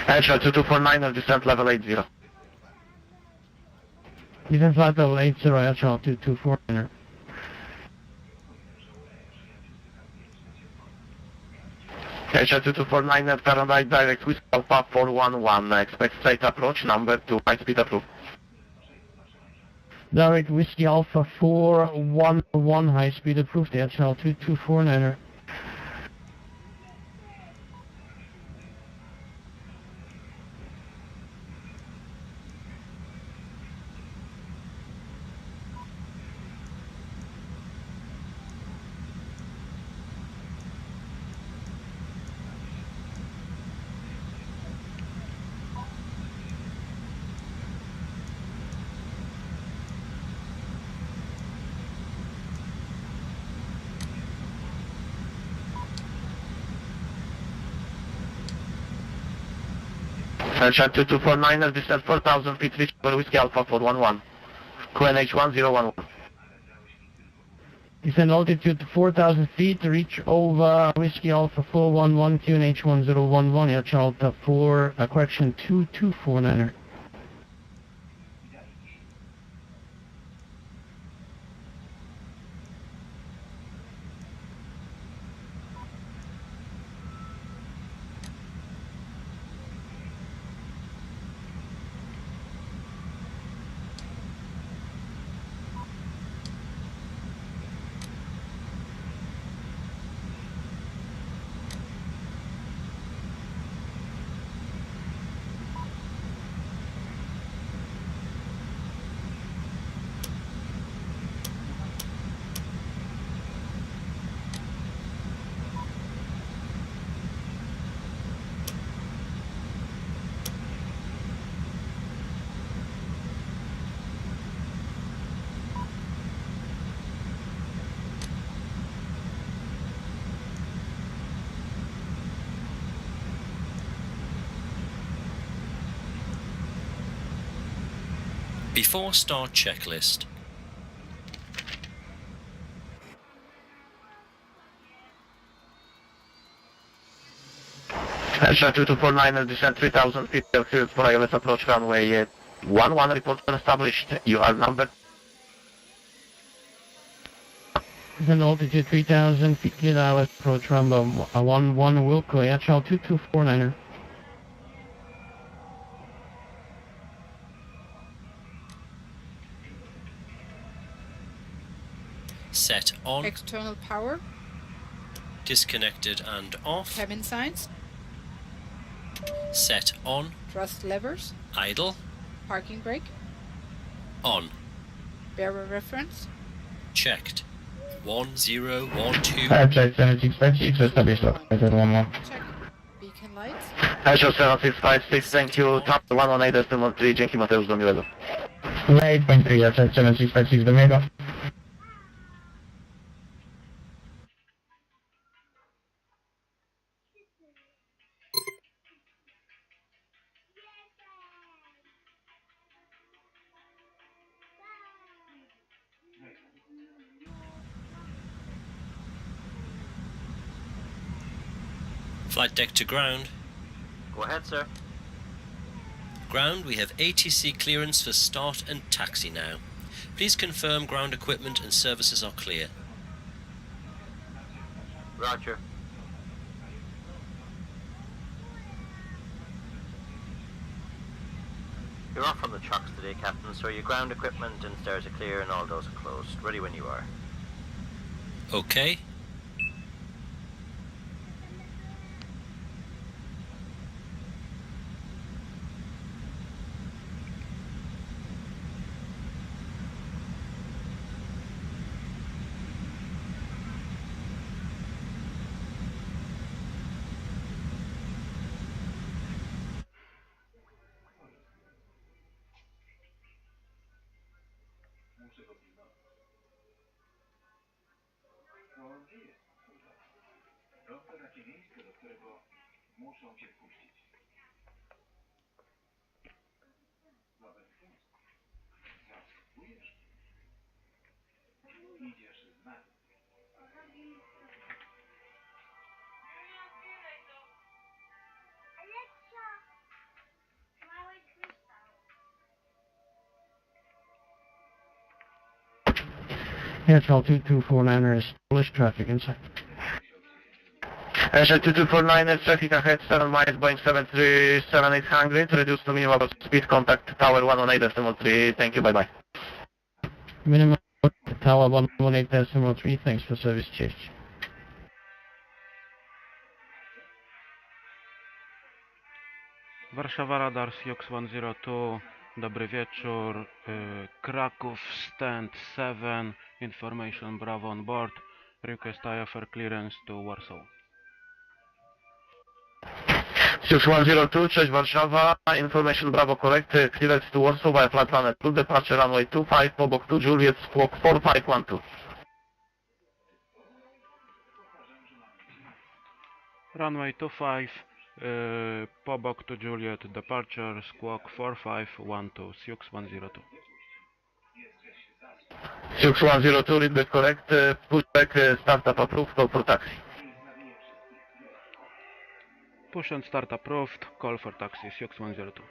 Airshot 2249, descent level 80. Descent flight level 80, Airshot 2249. Airshot 2249, at Fahrenheit direct Whiskey Alpha 411, expect straight approach, number 2, high speed approved. Direct Whiskey Alpha 411, high speed approved, Airshot 2249. Airshot 2249, descent 4000 feet, reach for Whiskey Alpha 411. QNH 1011. Descend altitude to 4,000 feet to reach over Whiskey Alpha 411, QNH 1011, Airshot 2249. Before start checklist. Airshot 2249, descent 3000 feet, cleared for ILS approach runway 11, report established. You are number. Descend altitude 3,000 feet, cleared ILS approach runway 11, Wilco, Airshot 2249. Set on. External power. Disconnected and off. Cabin signs. Set on. Thrust levers. Idle. Parking brake. On. Bearer reference. Checked. 1012. Airshot 7656, established located 11. Check. Beacon lights. Airshot 7656, thank you. Top 118, decimal 3, dzięki Mateusz do miłego. 8.3, Airshot 7656, do miłego. Flight deck to ground. Go ahead, sir. Ground, we have ATC clearance for start and taxi now. Please confirm ground equipment and services are clear. Roger. You're off from the trucks today, Captain, so your ground equipment and stairs are clear and all doors are closed. Ready when you are. Okay. Airshell 2249 is Polish traffic inside. Airshell 2249 traffic ahead 7 miles Boeing 737-800, reduce to minimum speed, contact tower 118.3, thank you, bye bye. Minimum tower 118.3, thanks for service change. Warszawa Radar, Sioux 102, dobry wieczór, Kraków Stand 7, information Bravo on board, request IFR clearance to Warsaw. Sioux 102, cześć Warszawa, information Bravo correct, clearance to Warsaw via flight runway 2, departure runway 25, pobok 2, Juliet, squawk 4512. Runway 25, pobok to Juliet, departure, squawk 4512, Sioux 102. Sioux 102, read the correct, pushback, startup approved, call for taxi. Push and start approved, call for taxi, Sioux 102.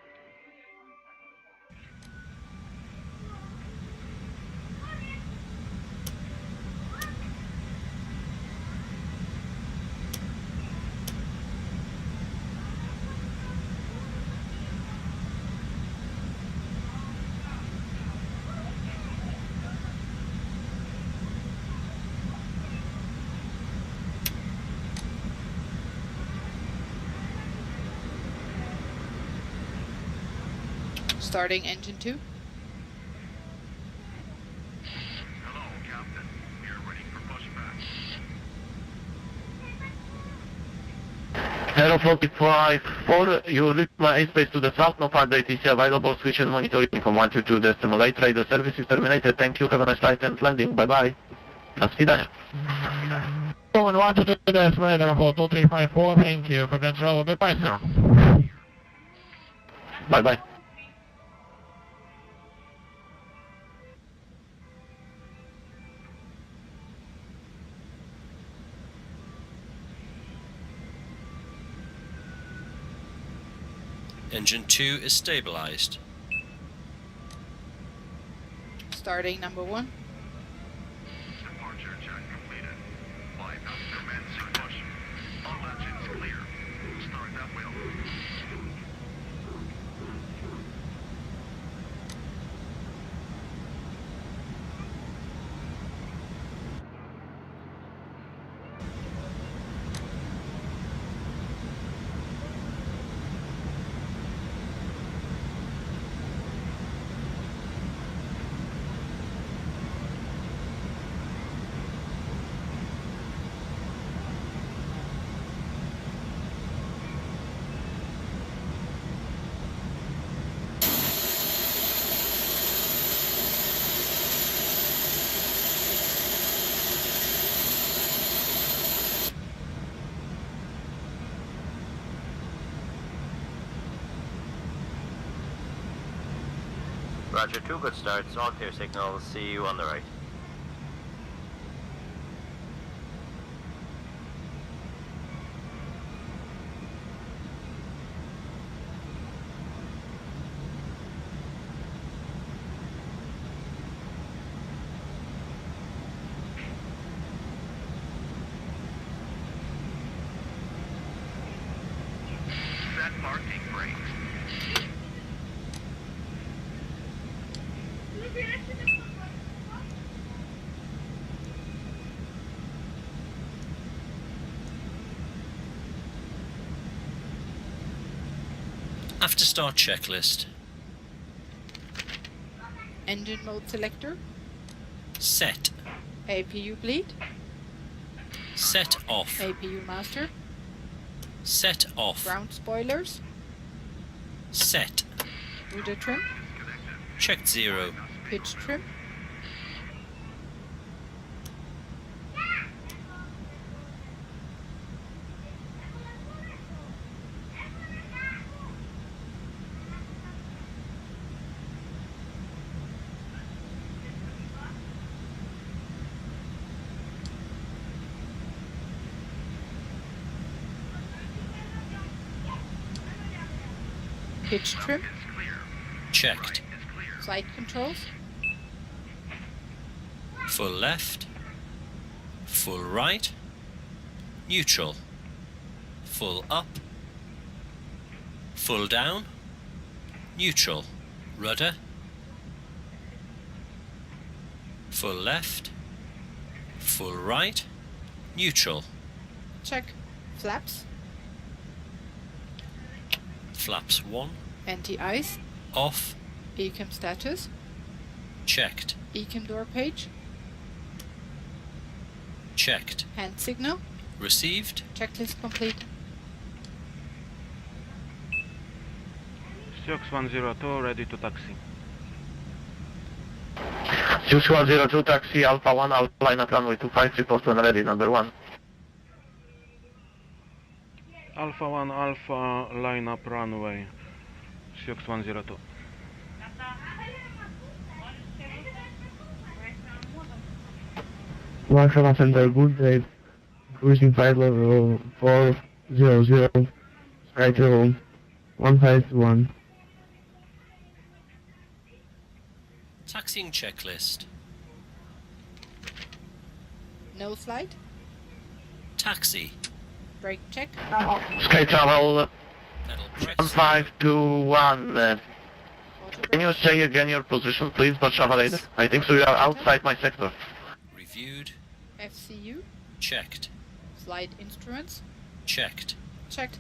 Starting engine 2. Hello, Captain. We're ready for pushback. Aerosoft 54, you reach my airspace to the south, no further ATC available, switch and monitoring from 122.8, radio service is terminated, thank you, have a nice flight and landing, bye bye. Do widzenia. Going 122 radar for 2354, thank you for control, goodbye sir. Bye bye. Engine 2 is stabilized. Starting number 1. Departure check completed. 5 passenger men seat push. All engines clear. Start that wheel. Roger, 2 good starts, all clear signals, see you on the right. Set parking brakes. After start checklist. Engine mode selector. Set. APU bleed. Set off. APU master. Set off. Ground spoilers. Set. Rudder trim. Checked 0. Pitch trim. Pitch trim. Checked. Flight controls. Full left. Full right. Neutral. Full up. Full down. Neutral. Rudder. Full left. Full right. Neutral. Check. Flaps. Flaps 1. Anti-ice. Off. ECAM status. Checked. ECAM door page. Checked. Hand signal. Received. Checklist complete. Sioux 102, ready to taxi. Sioux 102 taxi, Alpha 1, Alpha line up runway 25, report when ready, number 1. Alpha 1, Alpha, line up runway. Sioux 102. Warszawa Center, good day. Cruising flight level 400, sky level 151. Taxiing checklist. No flight. Taxi. Brake check. Sky travel Pedal press. 1521. Can you say again your position, please, Warszawa radar? I think so you are outside my sector. Reviewed. FCU. Checked. Flight instruments. Checked. Check.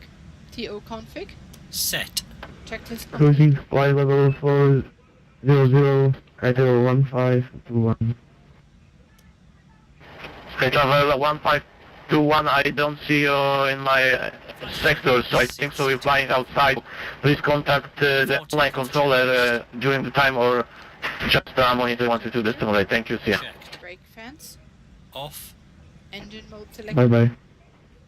TO config. Set. Checklist complete. Cruising flight level 400, sky level 1521. Sky travel 1521, I don't see you in my sector, so I think so you're flying outside. Please contact the online controller during the time or just monitor 122 decimal. Thank you, see ya. Checked. Brake fans. Off. Engine mode select. Bye bye.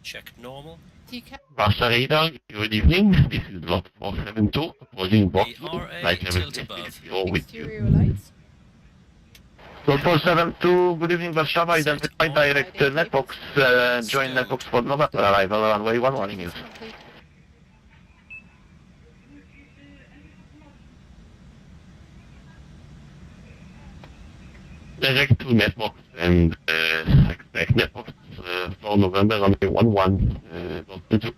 Checked normal. TCAP. Master Radar, good evening. This is Lot 472, approaching box ERA flight level tilt above. 54 with you. Exterior lights. Lot 472, good evening, Warszawa. Identify direct netbox, join netbox for November arrival, runway 11 news. Complete. Direct to netbox and expect netbox for November runway 11, Lot 22.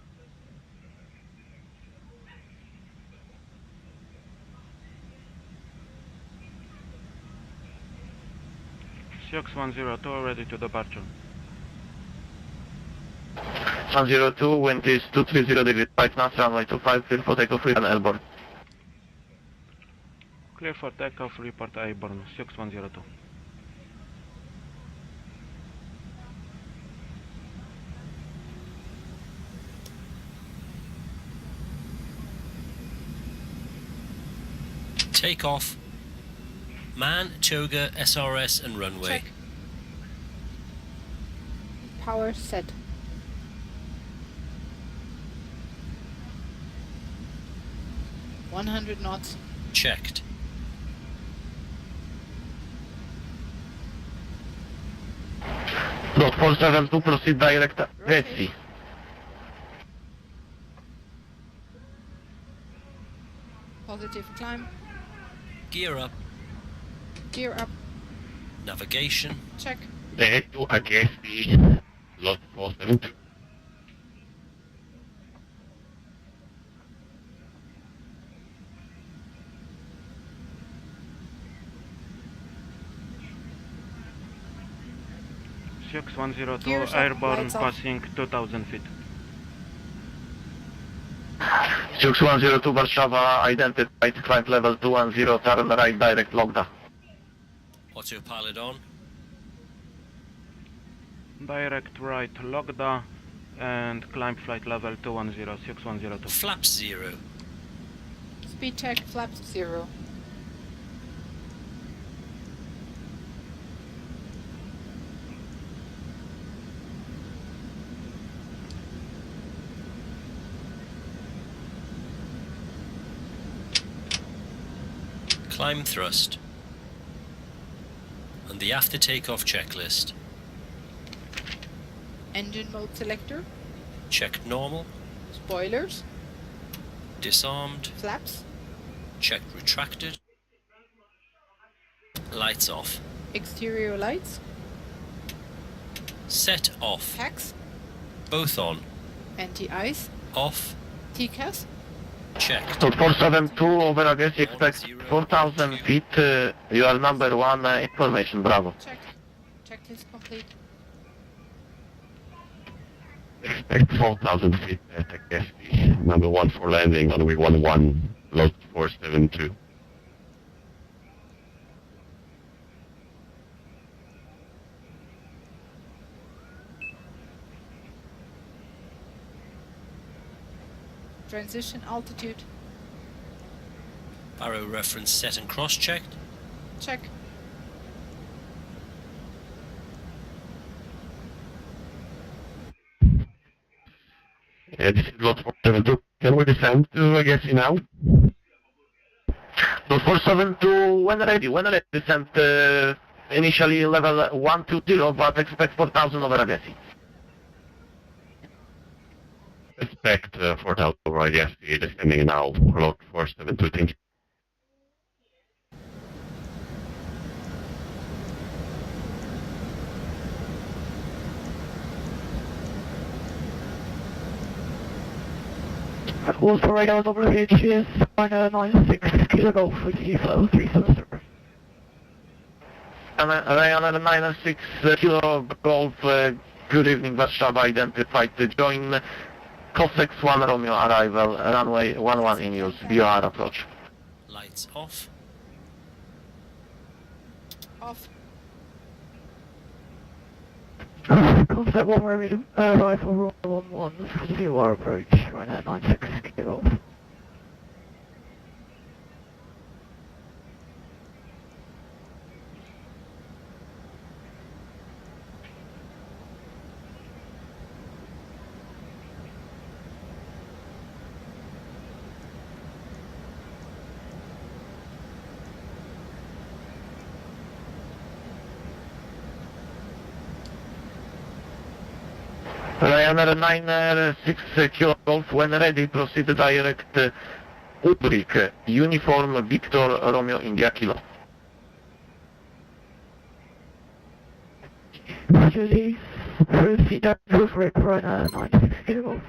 Sioux 102, ready to departure. 102, wind is 230 degrees, right now, runway 25, clear for takeoff, free and airborne. Clear for takeoff, report airborne. Sioux 102. Takeoff. Man, Choga, SRS and runway. Check. Power set. $100 knots. Checked. Lot 472, proceed direct, Red Sea. Positive climb. Gear up. Gear up. Navigation. Check. Direct to against the Lot 472. Sioux 102, Gears up, airborne, lights off. passing 2000 feet. Sioux 102, Warszawa, identified, climb level 210, turn right, direct, Logda. Autopilot on. Direct right, Logda, and climb flight level 210, Sioux 102. Flaps 0. Speed check. Flaps 0. Climb thrust. And the after takeoff checklist. Engine mode selector. Checked normal. Spoilers. Disarmed. Flaps. Checked retracted. Lights off. Exterior lights. Set off. Tax. Both on. Anti-ice. Off. TCAS. Checked. So 472 over Agency, expect 4,000 feet, you are number 1, information, bravo. Checked. Checklist complete. Expect 4,000 feet at SB. Number 1 for landing, runway 11, load 472. Transition altitude. Barrow reference set and cross-checked. Check. Yeah, this is load 472. Can we descend to Agency now? So 472, when ready, descent, initially level 120, but expect 4,000 over Agency. Expect 4,000 over Agency, descending now, load 472, thank you. Calls for radar over HS 96 Kilo Golf for Kilo 37. Ryanair 96 Kilo Golf, good evening, Warszawa identified, join Cossack 1 Romeo arrival, runway 11 in use, BOR approach. Lights off. Off. Concept 1 Romeo, arrival 11 for BOR approach, right at 96 Kilo Golf. Ryanair 96 Kilo Golf, when ready, proceed direct Ubrik, uniform Victor Romeo India Kilo. Roger these. Proceed down to Ubrik, right at 96 Kilo Golf.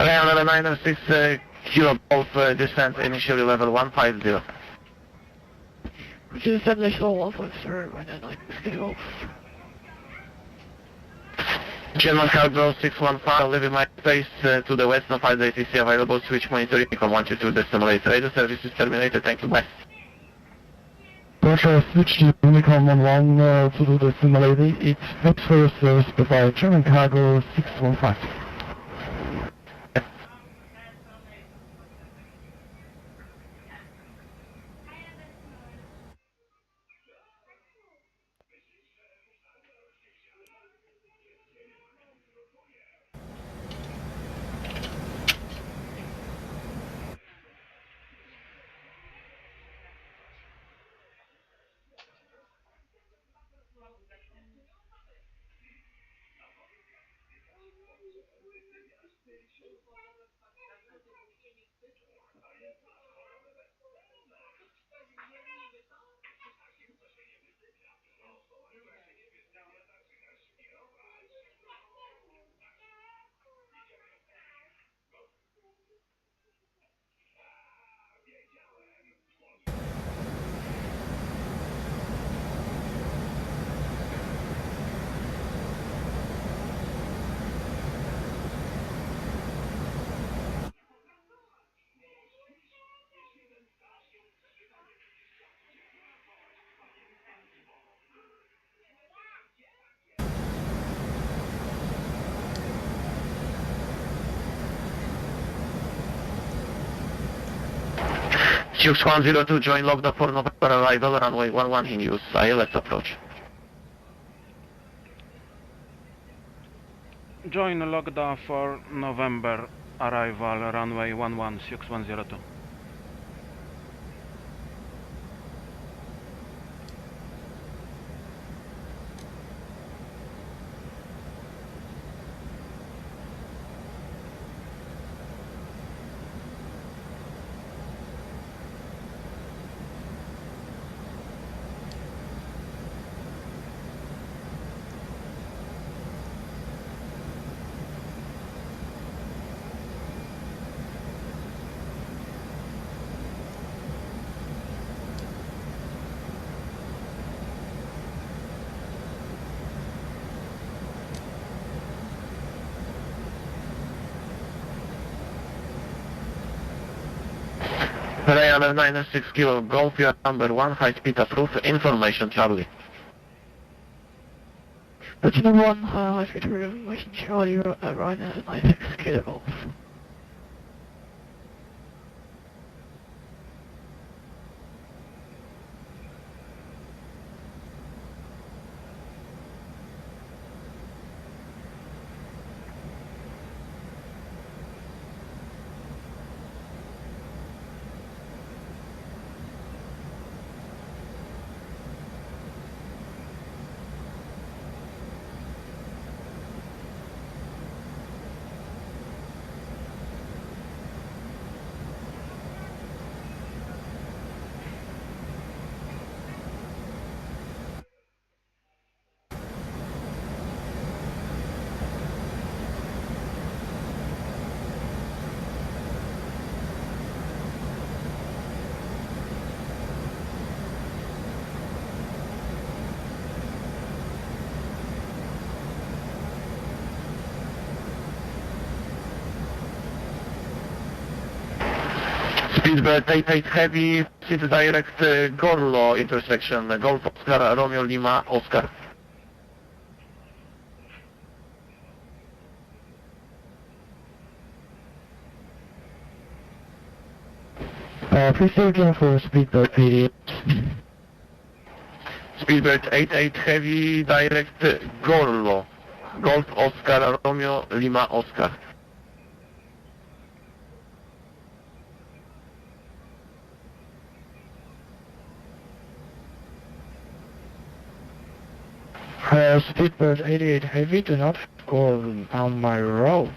Ryanair 906 Kilo Golf, descent initially level 150. Which is initial 150, right at 960 Golf. German Cargo 615, leaving my space to the west, no 5 ATC available, switch monitoring from 122 decimal 8. Radio service is terminated, thank you, bye. Pressure switch to Unicom 11 to do the simulated. It's transfer service by German Cargo 615. Sioux 102, join logbook for November arrival, runway 11 in use, ILS approach. Join Logda for November arrival, runway 11, Sioux 102. Ryanair 906 Kilo Golf, you are number 1, high speed approved, information Charlie. That's number 1, high speed information Charlie, Ryanair 960 Kilo Golf. Speedbird 88 Heavy, sit direct Gorlo intersection, Golf Oscar, Romeo Lima, Oscar. Please stay again for Speedbird 88. Speedbird 88 Heavy, direct Gorlo, Golf Oscar, Romeo Lima, Oscar. Speedbird 88 Heavy, do not go down my road.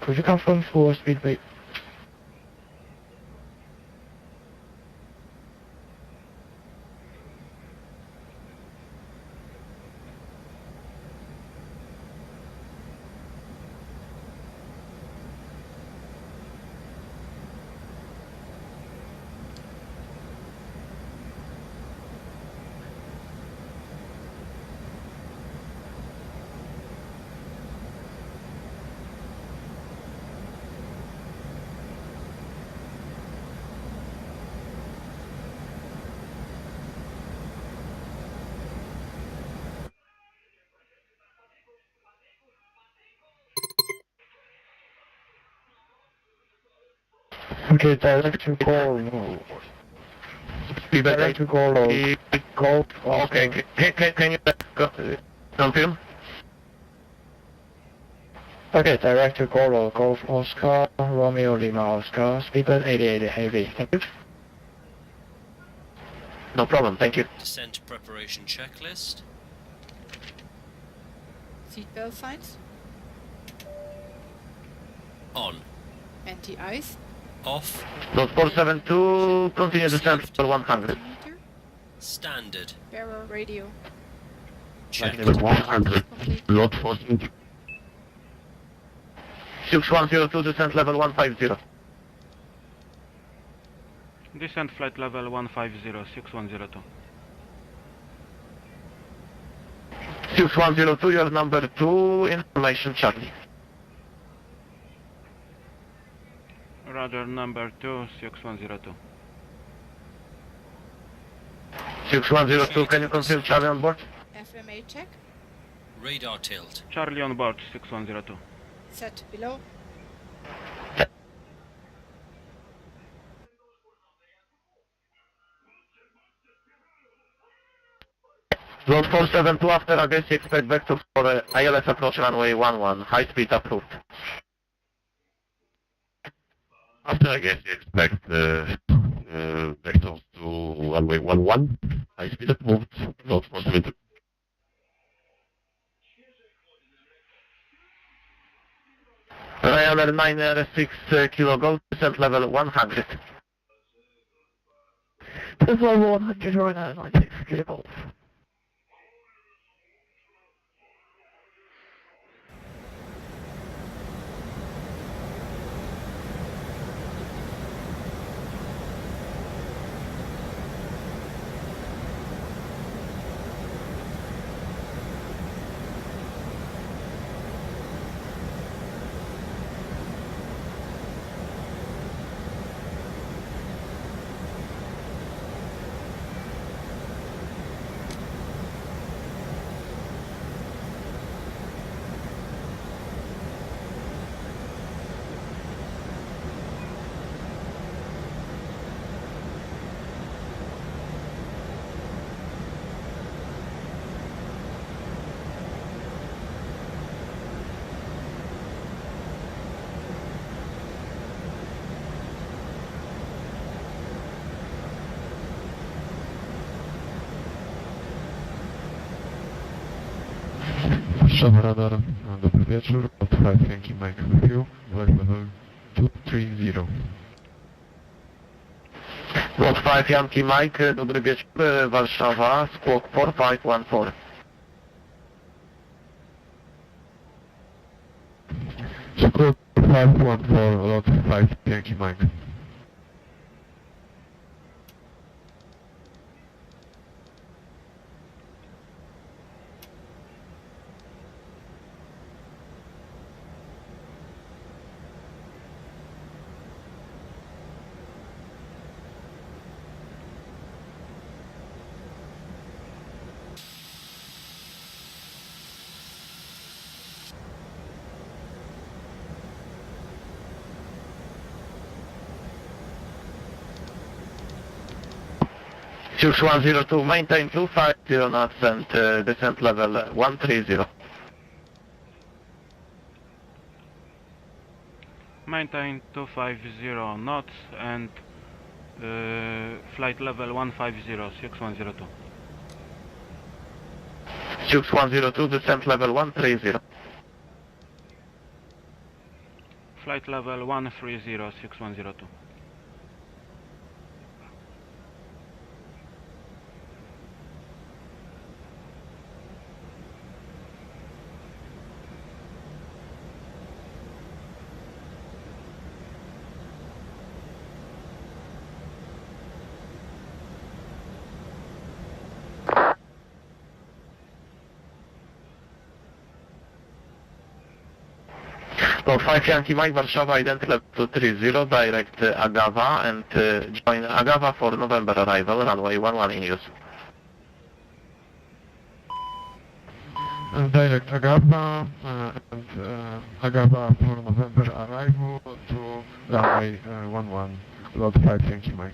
Could you confirm for Speedbird? Okay, direct to call. Speedbird Direct to call. Golf. Okay, can you confirm? Okay, direct to call. Golf Oscar, Romeo Lima Oscar, Speedbird 88 heavy. Thank you. No problem, thank you. Descent preparation checklist. Seatbelt signs. On. Anti-ice. Off. Load 472, continue descent for 100. Meter. Standard. Bearer radio. Checked. Level 100. Complete. Load 472. Sioux 102, descent level 150. Descent flight level 150, 6102. Sioux 102, your number 2, information Charlie. Roger, number 2, 6102. Sioux 102, can you confirm Charlie on board? FMA check. Radar tilt. Charlie on board, 6102. Set below. Load 472, after aggressive expect vectors for ILS approach runway 11, high speed approved. After I guess you expect vectors to runway 11, high speed approved, load 472. Ryanair 9 kilo gold, descent level 100. This level 100 Ryanair 96 kilo golf. Warszawa Radar, dobry wieczór, od 5 Yankee Mike with you, flight level 230. Load 5 Yankee Mike, dobry wieczór, Warszawa, squawk 4514. Squawk 514, lot 5 Yankee Mike. Sioux 102, maintain 250 knots and descent level 130. Maintain 250 knots and flight level 150, 6102. Sioux 102, descent level 130. Flight level 130, 6102. Load 5 Yankee Mike, Warszawa, identity level 230, direct Agava and join Agava for November arrival, runway 11 in use. Direct Agava and Agava for November arrival to runway 11, load 5 Yankee Mike.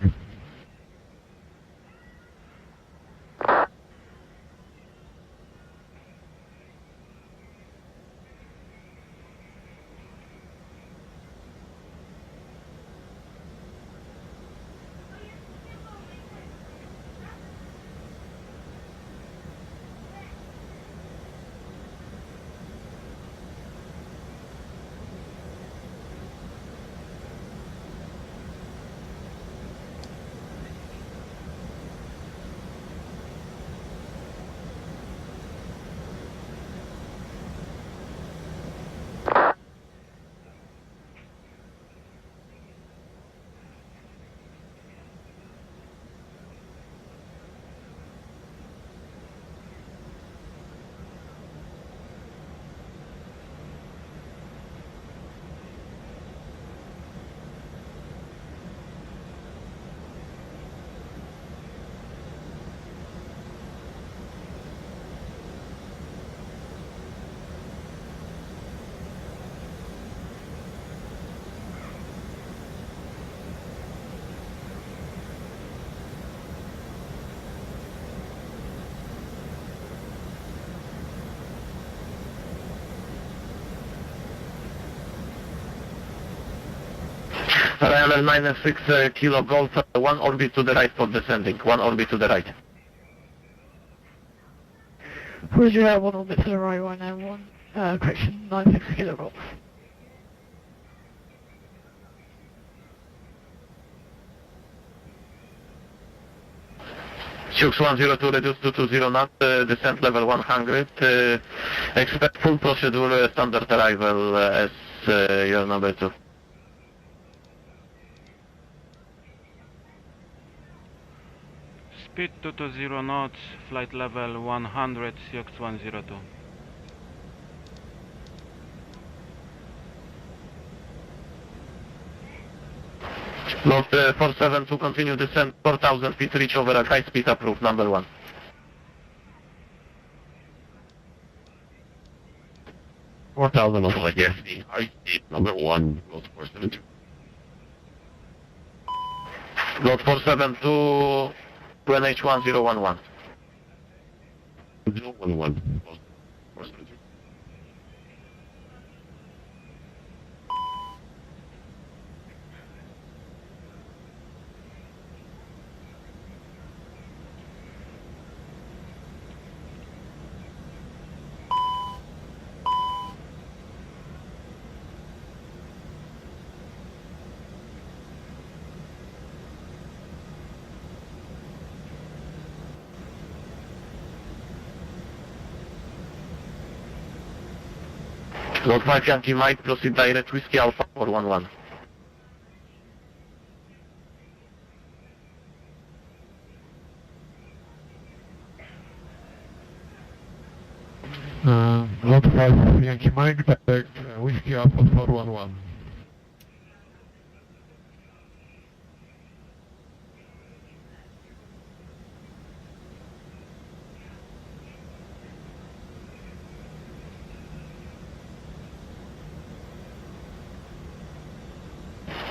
Ryanair 96 Kilo Golf, 1 orbit to the right for descending, 1 orbit to the right. Roger, 1 orbit to the right, 1 and 1, correction, 96 Kilo Golf. Sioux 102 reduced to 20 knots, descent level 100, expect full procedure, standard arrival as your number 2. Speed 220 knots, flight level 100, Sioux 102. Load 47 to continue descent, 4,000 feet, reach over at high speed, approved, number 1. Four thousand over like the high speed, number 1, load 472. Load 47 to NH1011. 011, load 472. Load 5 Yankee Mike, proceed direct Whiskey Alpha 411. Load 5 Yankee Mike, direct Whiskey Alpha 411.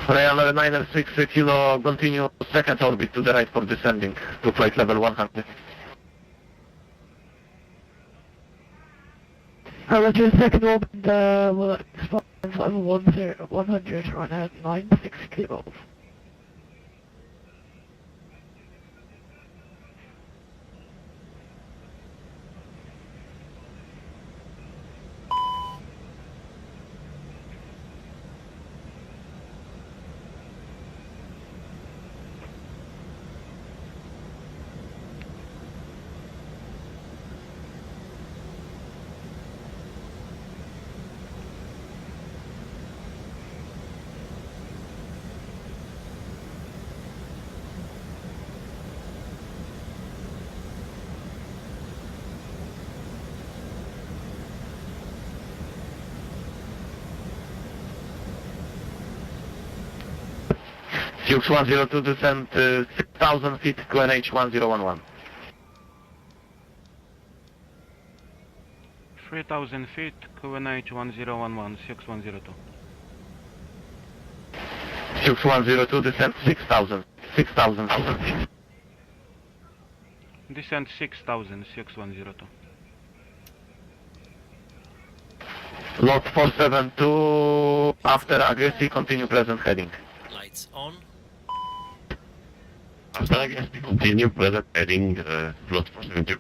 Ryanair 96 Kilo, continue second orbit to the right for descending to flight level 100. Roger, second orbit, will expire level 100, right now, 96 Kilo. Sioux 102 descent 6,000 feet to NH1011. 3000 feet, QNH 1011, Sioux 102. Sioux 102, descent 6,000. 6,000 feet. Descent 6000, Sioux 102. Lot 472, after aggressive, continue present heading. Lights on. After I guess we continue present heading, slot 472.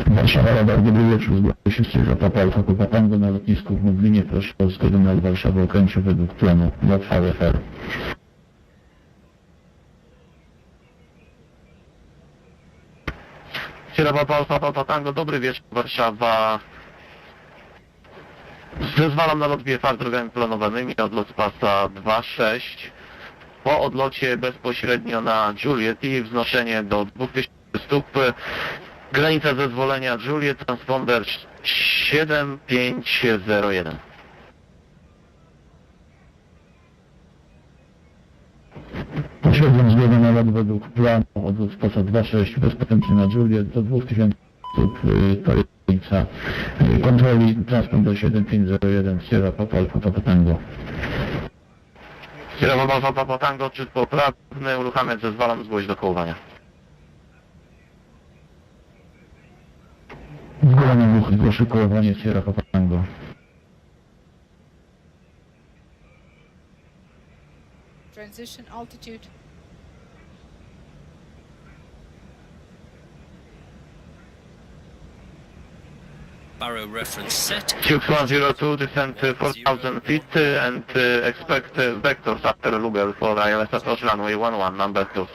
Warszawa, radar, dobry wieczór. Zgłaszam się z Sierra Alfa Kupa Tango na lotnisku w Lublinie. Proszę o zgodę na Warszawę okręcie według planu. ASCA. Sierra Alfa Tango, dobry wieczór, Warszawa. Zezwalam na lot VFR drogami planowanymi, odlot z pasa 2.6. Po odlocie bezpośrednio na Juliet i wznoszenie do 2000 stóp. Granica zezwolenia Juliet, transponder 7501. Posiadam zgodę na lot według planu. Odlot z pasa 2.6 bezpośrednio na Juliet do 2000 stóp. To jest granica kontroli. Transponder 7501 Sierra Alfa Kupa Tango. Sierra Alfa Tango, czy poprawny, uruchamiać zezwalam, zgłoś do kołowania. Zgoda na ruch, zgłoszę kołowanie Sierra Tango. Transition altitude. Barrow reference set. Sioux 102, descent 4,000 feet and expect vectors after Luger for ILS approach runway 11, number 2.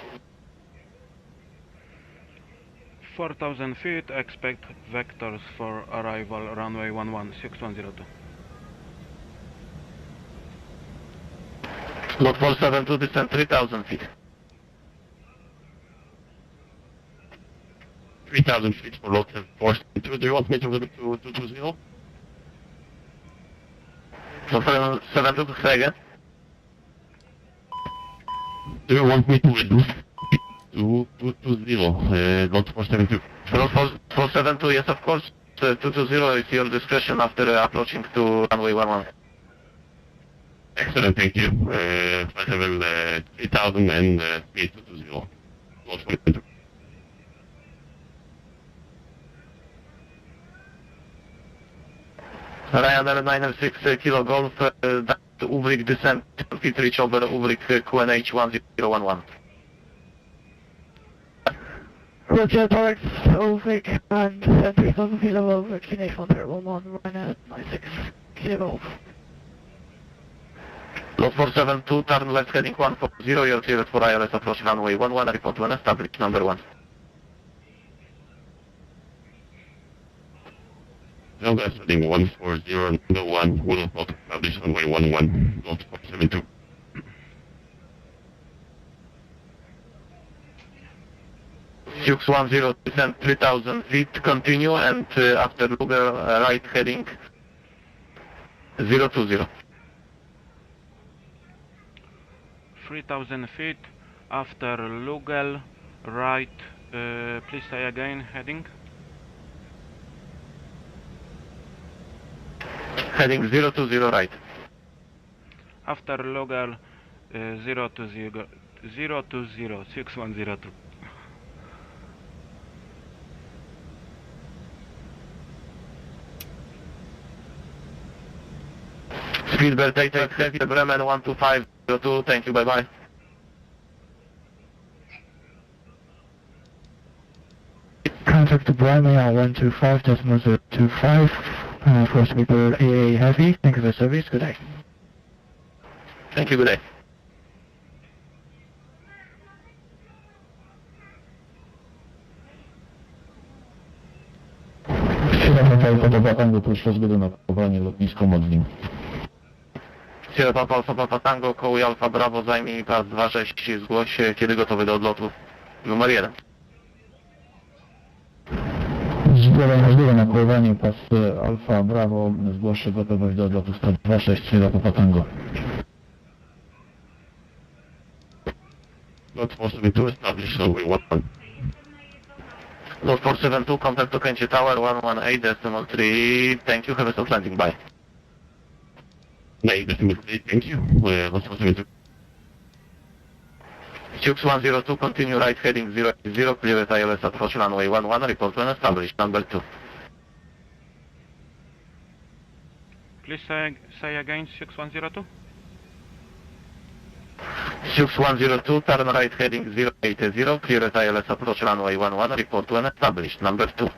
4000 feet, expect vectors for arrival runway 11, Sioux 102. Lot 472, descent 3,000 feet. 3,000 feet for lot 472. Do you want me to limit to 220? Lot 472, say again. Do you want me to reduce to 220? Lot 472. Lot 472, yes, of course. 220 is your discretion after approaching to runway 11. Excellent, thank you. Flight level 3000 and speed 220. Lot 472. Ryanair 906 Kilo Golf, that Uvrik descent, feet reach over Uvrik QNH 1011. Roger, Torx, Ulvik, and 3000 feet above QNH 1011, Ryanair 96 Kilo. Lot 472, turn left heading 140, you're cleared for ILS approach runway 11, report when established, number 1. Delta heading 140, number 1, will report established runway 11, Lot 472. Sioux 10, descent 3000 feet, continue, and after Luger, right heading 020. 3000 feet, after Lugel, right, please say again, heading? Heading 020 right. After Lugel, 020, 6102. Speedbird take heavy, Bremen 12502, thank you, bye bye. Contact to Bremen 125.025, for Speedbird AA Heavy, thank you for service, good day. Thank you, good day. Podoba Tango, proszę o zgodę na kołowanie lotnisko Modlin. Sierra Alfa Tango, kołuj Alfa Bravo, zajmij pas 26, zgłoś się, kiedy gotowy do odlotu. Numer 1. Zgoda na kołowanie pas Alfa Bravo, zgłoszę gotowość do odlotu 126 Sierra Alfa Tango. Lot 472 established runway 11. Load 472, contact Okęcie Tower 118.3, thank you, have a soft landing, bye. 9.3, thank you. Load 472. Sioux 102, continue right heading 0, clear at ILS approach runway 11, report when established, number 2. Please say again, 6102. Sioux 102, turn right heading 080, clear at ILS approach runway 11, report when established, number 2.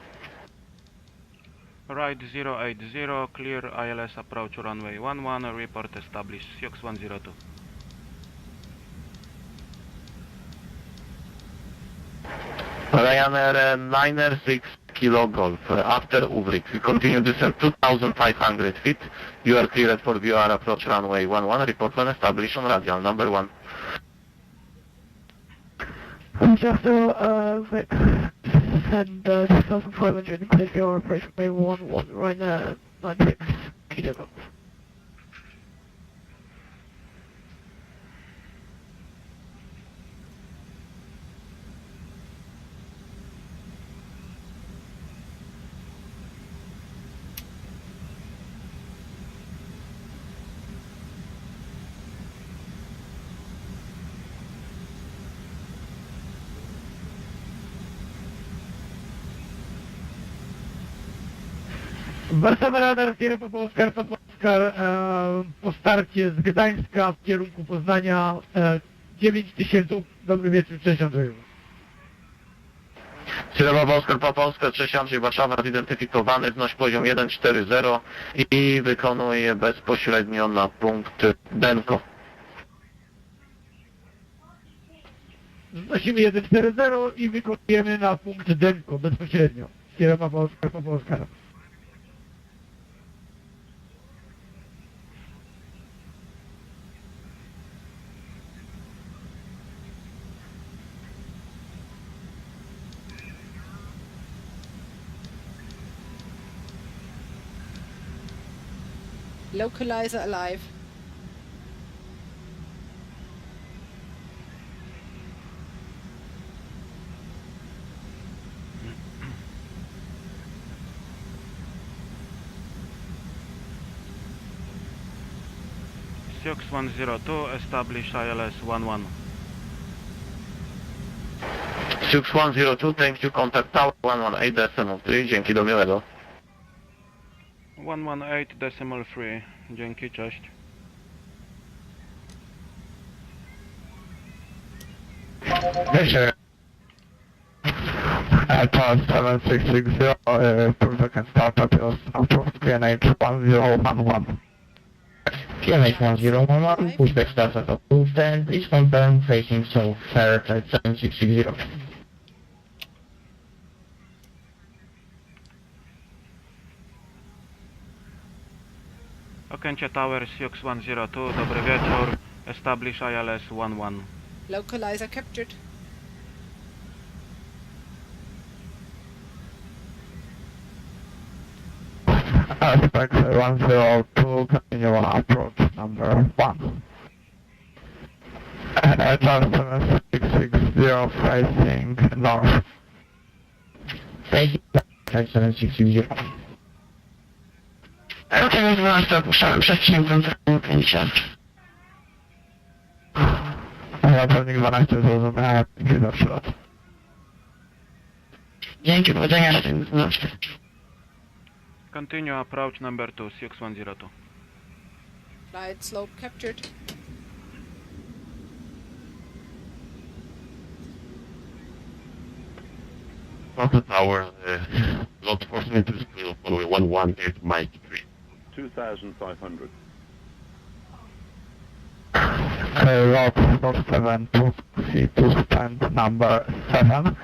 Right 080, clear ILS approach runway 11, report established, Sioux 102. Ryanair 906 Kilo Golf, after Uvrik, we continue descent 2,500 feet, you are cleared for VR approach runway 11, report when established on radial, number 1. Just and 2,500 clear your approach by 11 right now, 96 Kilo. Warszawa Radar, Sierra Papa Oskar, po starcie z Gdańska w kierunku Poznania 9000, dobry wieczór, cześć Andrzeju. Sierra Papa Oskar, 6 Andrzej Warszawa, zidentyfikowany, znoś poziom 140 i wykonuje bezpośrednio na punkt Denko. Znosimy 140 i wykonujemy na punkt Denko bezpośrednio. Sierra Papa Oskar. Localizer alive. Sioux 102, establish ILS 11. Sioux 102, thank you, contact tower 118.3, dzięki, do miłego. 118.3, dzięki, cześć. Sure. Tower 7660, proof can start appeals, approach PNH 1011. PNH 1011, pushback starts at approved and please confirm facing south, Ferret at 7660. Okęcie Tower, Sioux 102, dobry wieczór, establish ILS 11. Localizer captured. Aspect 102, continue approach number 1. Tower 7660, facing north. Facing 7660. Okej, 12, opuszczamy przestrzeń wędrową 50. Ja pewnie 12 zrozumiałem, gdy na przykład. Dzięki, powodzenia na tym 12. Continue approach number 2, Sioux 102. Flight slope captured. Delta Tower, load 472, runway 118, Mike 3. 2,500. Lot 7 to stand number 7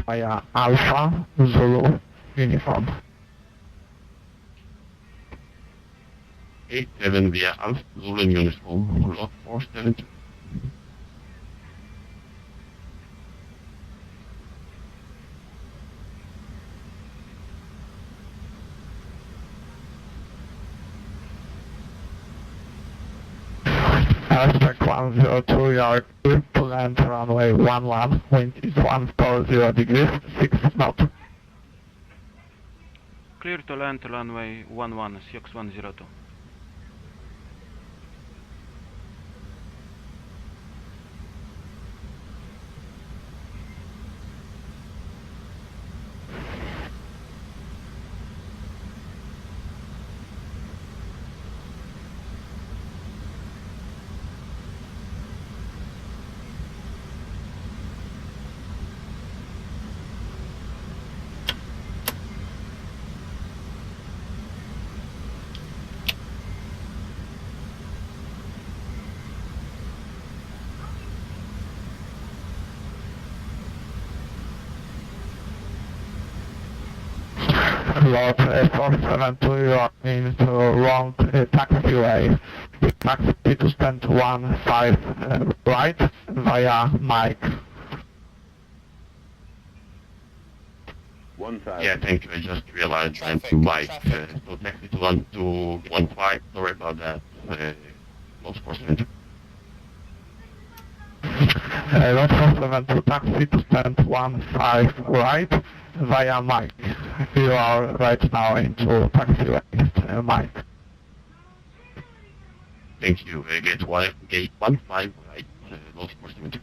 via Alpha Zulu uniform. 87 via Alpha Zulu uniform, load 472. Aspect 102 yard, clear to land runway 11, wind is 140 degrees, 6 knots. Clear to land runway 11, Sioux 102. Lot 472, you are into wrong taxiway. Taxi to stand 15 right via Mike. 1,000. Yeah, thank you. I just realized I'm too Mike. So taxi to 1215. Sorry about that. Most fortunate. Lot 472, taxi to stand 15 right via Mike. You are right now into taxiway, Mike. Thank you. Gate 15 right. Most fortunate.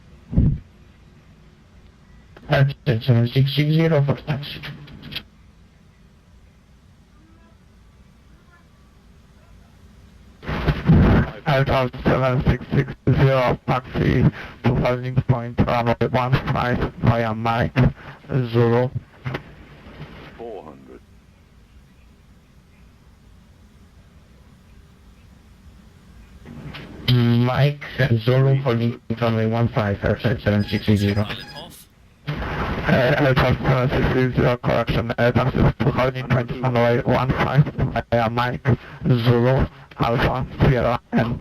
7660 for taxi. Aerosoft 7660 taxi to landing point runway 15 via Mike Zulu. 400. Mike Zulu holding runway 15 Aerosoft 7660. Pilot off. Aerosoft 7660 correction, taxi to holding point runway 15 via Mike Zulu Alpha Sierra N.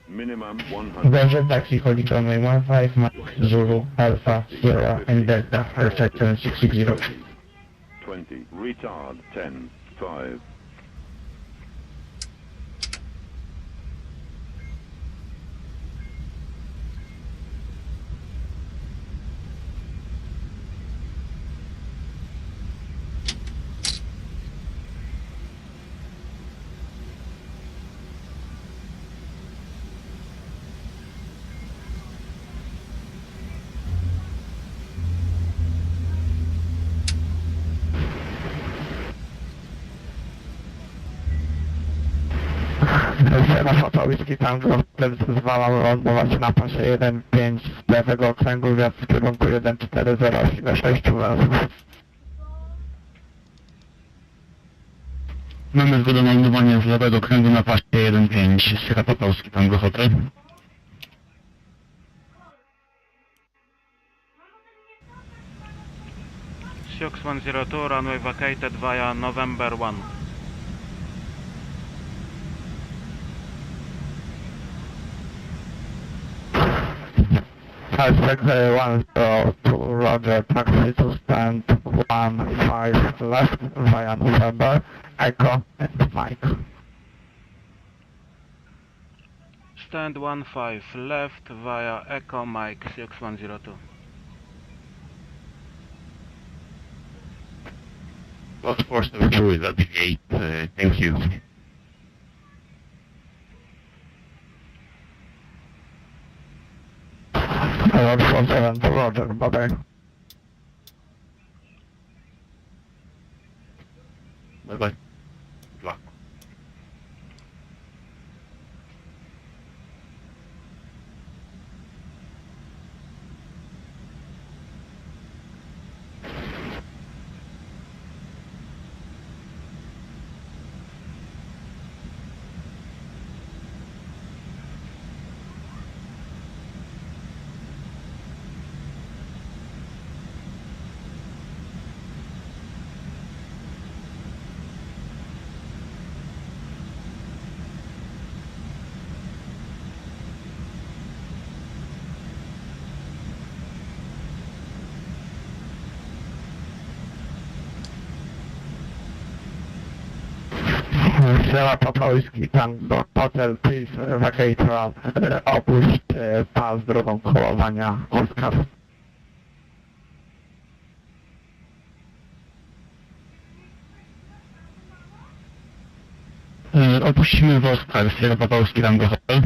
Minimum 100. Będzie taxi holding runway 15 Mike Zulu Alpha Sierra and Delta Aerosoft 7660. 20. Retard 10. 5. Sierra Foto Whisky Tango zwalał lądować na pasie 1.5 z lewego okręgu wjazd w kierunku 1.40 węzłów. Mamy zgodę na lądowanie z lewego kręgu na pasie 1.5. Sierra Popolski Tango Hotel. Sioux 102, runway vacated via November 1. Hashtag 102, Roger, taxi to stand 15 left via November, Echo and Mike. Stand 15 left via Echo Mike, Sioux 102. Most fortunate is at the gate. Thank you. Lot 472, Roger, bye-bye. Bye-bye. Good luck. Sierra Popolski Tango Hotel, please vacate run, opuść pas drogą kolowania Oscar. Opuścimy Wosper, Sierra Papa Whiskey Tango Hotel.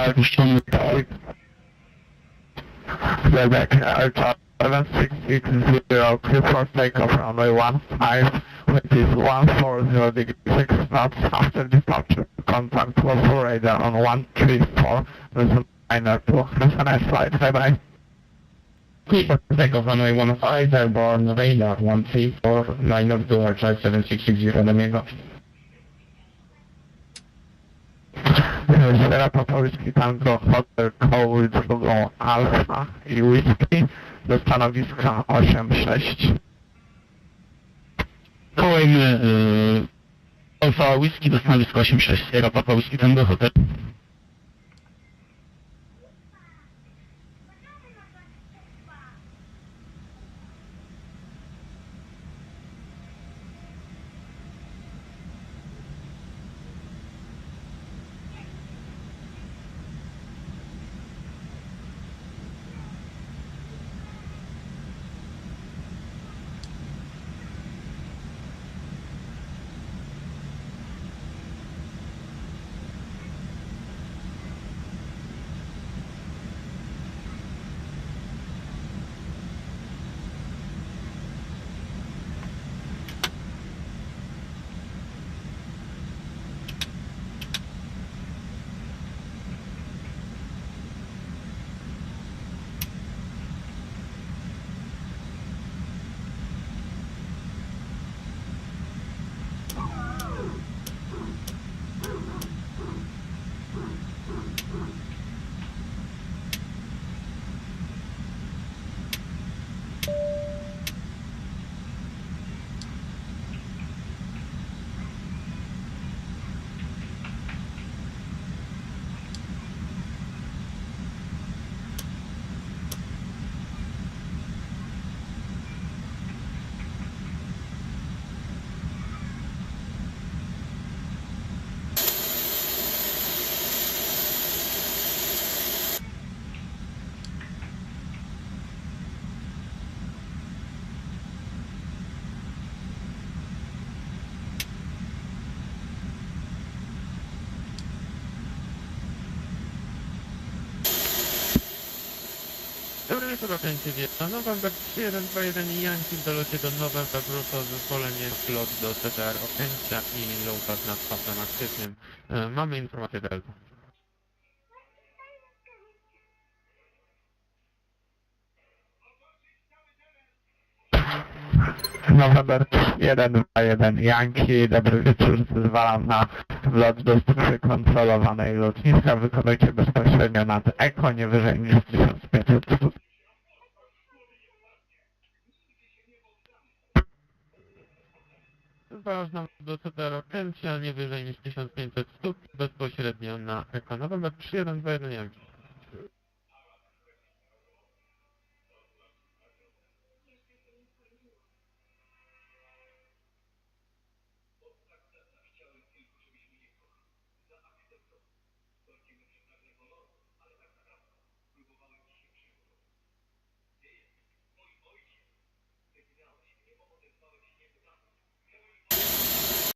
Opuścimy Quebec Air 7660, clear for takeoff runway 15, which is 140 degrees 6 knots after departure. Contact was for radar on 134, with a minor 2. Have a nice flight, bye bye. Clear for takeoff runway 15, airborne radar 134, line of 2, aircraft 7660 Domingo. Sierra Papa Whiskey Tango Hotel Code drugą Alfa i Whisky do stanowiska 86. Wołajmy Alfa Whisky do stanowiska 86, Sierra Papa Whiskey Tango Hotel. Dobry wieczór, okręcie Wietna. November 3121 Yankee w dolocie do November Bruto, zezwolenie slot do CTR Okęcia i low nad pasem aktywnym. Mamy informację Delta. November 121 Yankee, dobry wieczór, zezwalam na wlot do strefy kontrolowanej lotniska. Wykonujcie bezpośrednio nad Eko, nie wyżej niż 1500 stóp. Zważam do CTR Okęcia, nie wyżej niż 1500 stóp, bezpośrednio na Eko. November 3121 Yankee.